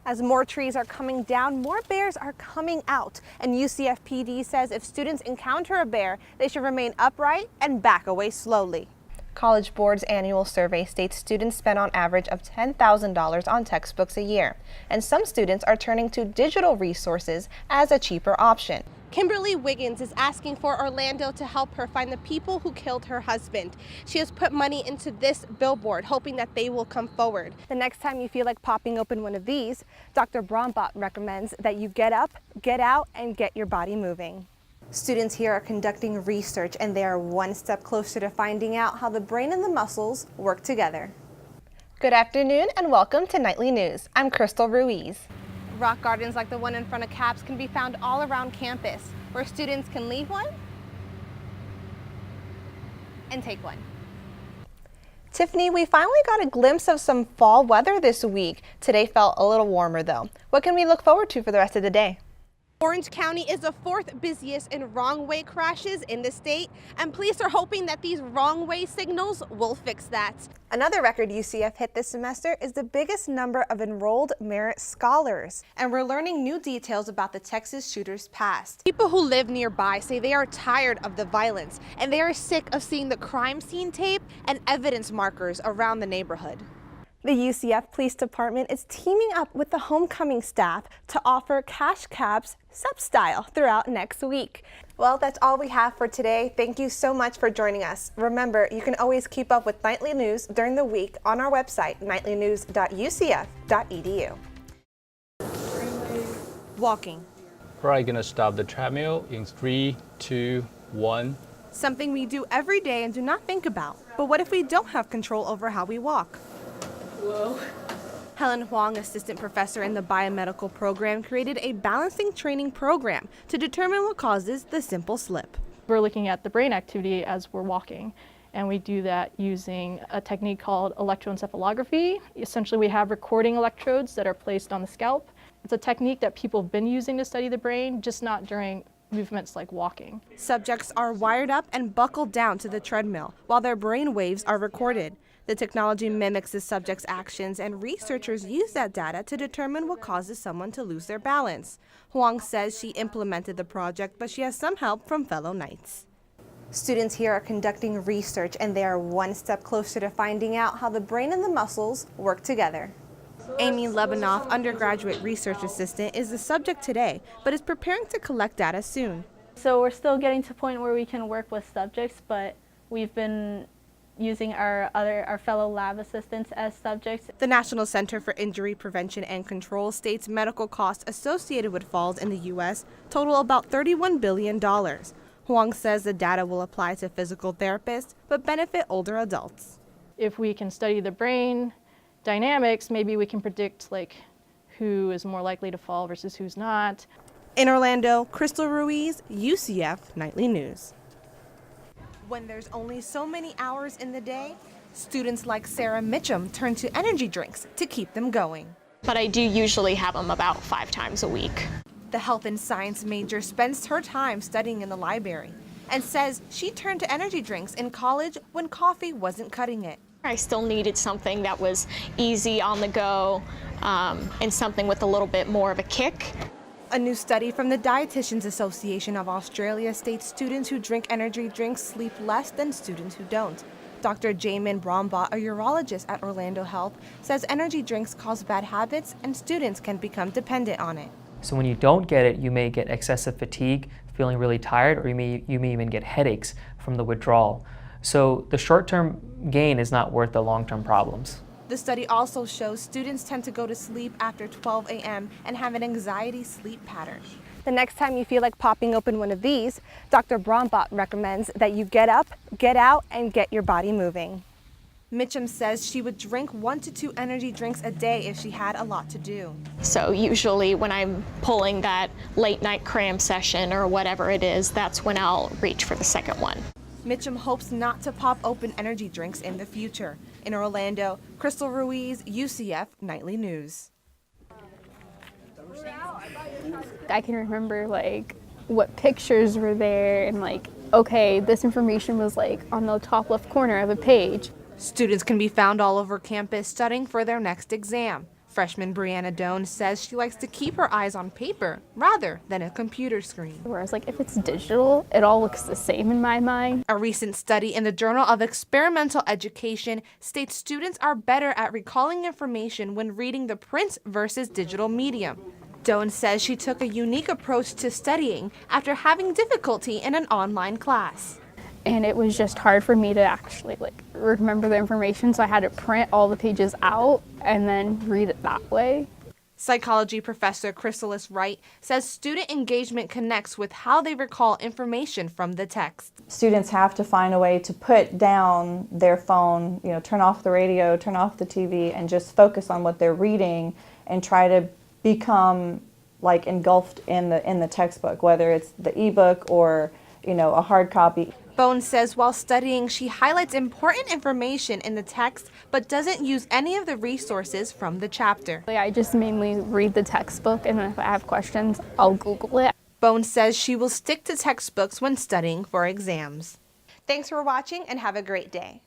As more trees are coming down, more bears are coming out. And UCF PD says if students encounter a bear, they should remain upright and back away slowly. College Board's annual survey states students spend on average of $10,000 on textbooks a year, and some students are turning to digital resources as a cheaper option. Kimberly Wiggins is asking for Orlando to help her find the people who killed her husband. She has put money into this billboard, hoping that they will come forward. The next time you feel like popping open one of these, Dr. Brombot recommends that you get up, get out, and get your body moving. Students here are conducting research, and they are one step closer to finding out how the brain and the muscles work together. Good afternoon and welcome to Nightly News. I'm Crystal Ruiz. Rock gardens like the one in front of CAPS can be found all around campus, where students can leave one and take one. Tiffany, we finally got a glimpse of some fall weather this week. Today felt a little warmer though. What can we look forward to for the rest of the day? Orange County is the fourth busiest in wrong-way crashes in the state, and police are hoping that these wrong-way signals will fix that. Another record UCF hit this semester is the biggest number of enrolled merit scholars, and we're learning new details about the Texas shooter's past. People who live nearby say they are tired of the violence, and they are sick of seeing the crime scene tape and evidence markers around the neighborhood. The UCF Police Department is teaming up with the homecoming staff to offer cash cabs sub-style throughout next week. Well, that's all we have for today. Thank you so much for joining us. Remember, you can always keep up with nightly news during the week on our website, nightlynews.ucf.edu. Walking. We're gonna stop the treadmill in 3, 2, 1. Something we do every day and do not think about. But what if we don't have control over how we walk? Whoa. Helen Huang, assistant professor in the biomedical program, created a balancing training program to determine what causes the simple slip. We're looking at the brain activity as we're walking, and we do that using a technique called electroencephalography. Essentially, we have recording electrodes that are placed on the scalp. It's a technique that people have been using to study the brain, just not during movements like walking. Subjects are wired up and buckled down to the treadmill while their brain waves are recorded. The technology mimics the subject's actions, and researchers use that data to determine what causes someone to lose their balance. Huang says she implemented the project, but she has some help from fellow Knights. Students here are conducting research, and they are one step closer to finding out how the brain and the muscles work together. Amy Lebanoff, undergraduate research assistant, is the subject today, but is preparing to collect data soon. So we're still getting to a point where we can work with subjects, but we've been using our fellow lab assistants as subjects. The National Center for Injury Prevention and Control states medical costs associated with falls in the U.S. total about $31 billion. Huang says the data will apply to physical therapists, but benefit older adults. If we can study the brain dynamics, maybe we can predict who is more likely to fall versus who's not. In Orlando, Crystal Ruiz, UCF Nightly News. When there's only so many hours in the day, students like Sarah Mitchum turn to energy drinks to keep them going. But I do usually have them about 5 times a week. The health and science major spends her time studying in the library and says she turned to energy drinks in college when coffee wasn't cutting it. I still needed something that was easy on the go and something with a little bit more of a kick. A new study from the Dietitians Association of Australia states students who drink energy drinks sleep less than students who don't. Dr. Jamin Brombot, a urologist at Orlando Health, says energy drinks cause bad habits and students can become dependent on it. So when you don't get it, you may get excessive fatigue, feeling really tired, or you may even get headaches from the withdrawal. So the short-term gain is not worth the long-term problems. The study also shows students tend to go to sleep after 12 a.m. and have an anxiety sleep pattern. The next time you feel like popping open one of these, Dr. Brombot recommends that you get up, get out, and get your body moving. Mitchum says she would drink 1 to 2 energy drinks a day if she had a lot to do. So usually when I'm pulling that late night cram session or whatever it is, that's when I'll reach for the second one. Mitchum hopes not to pop open energy drinks in the future. In Orlando, Crystal Ruiz, UCF Nightly News. I can remember what pictures were there and okay, this information was on the top left corner of a page. Students can be found all over campus studying for their next exam. Freshman Brianna Doan says she likes to keep her eyes on paper rather than a computer screen. Whereas like if it's digital, it all looks the same in my mind. A recent study in the Journal of Experimental Education states students are better at recalling information when reading the print versus digital medium. Doan says she took a unique approach to studying after having difficulty in an online class. And it was just hard for me to actually like remember the information, so I had to print all the pages out and then read it that way. Psychology professor Chrysalis Wright says student engagement connects with how they recall information from the text. Students have to find a way to put down their phone, turn off the radio, turn off the TV, and just focus on what they're reading and try to become like engulfed in the textbook, whether it's the ebook or a hard copy. Bones says while studying, she highlights important information in the text, but doesn't use any of the resources from the chapter. I just mainly read the textbook, and then if I have questions, I'll Google it. Bones says she will stick to textbooks when studying for exams. Thanks for watching and have a great day.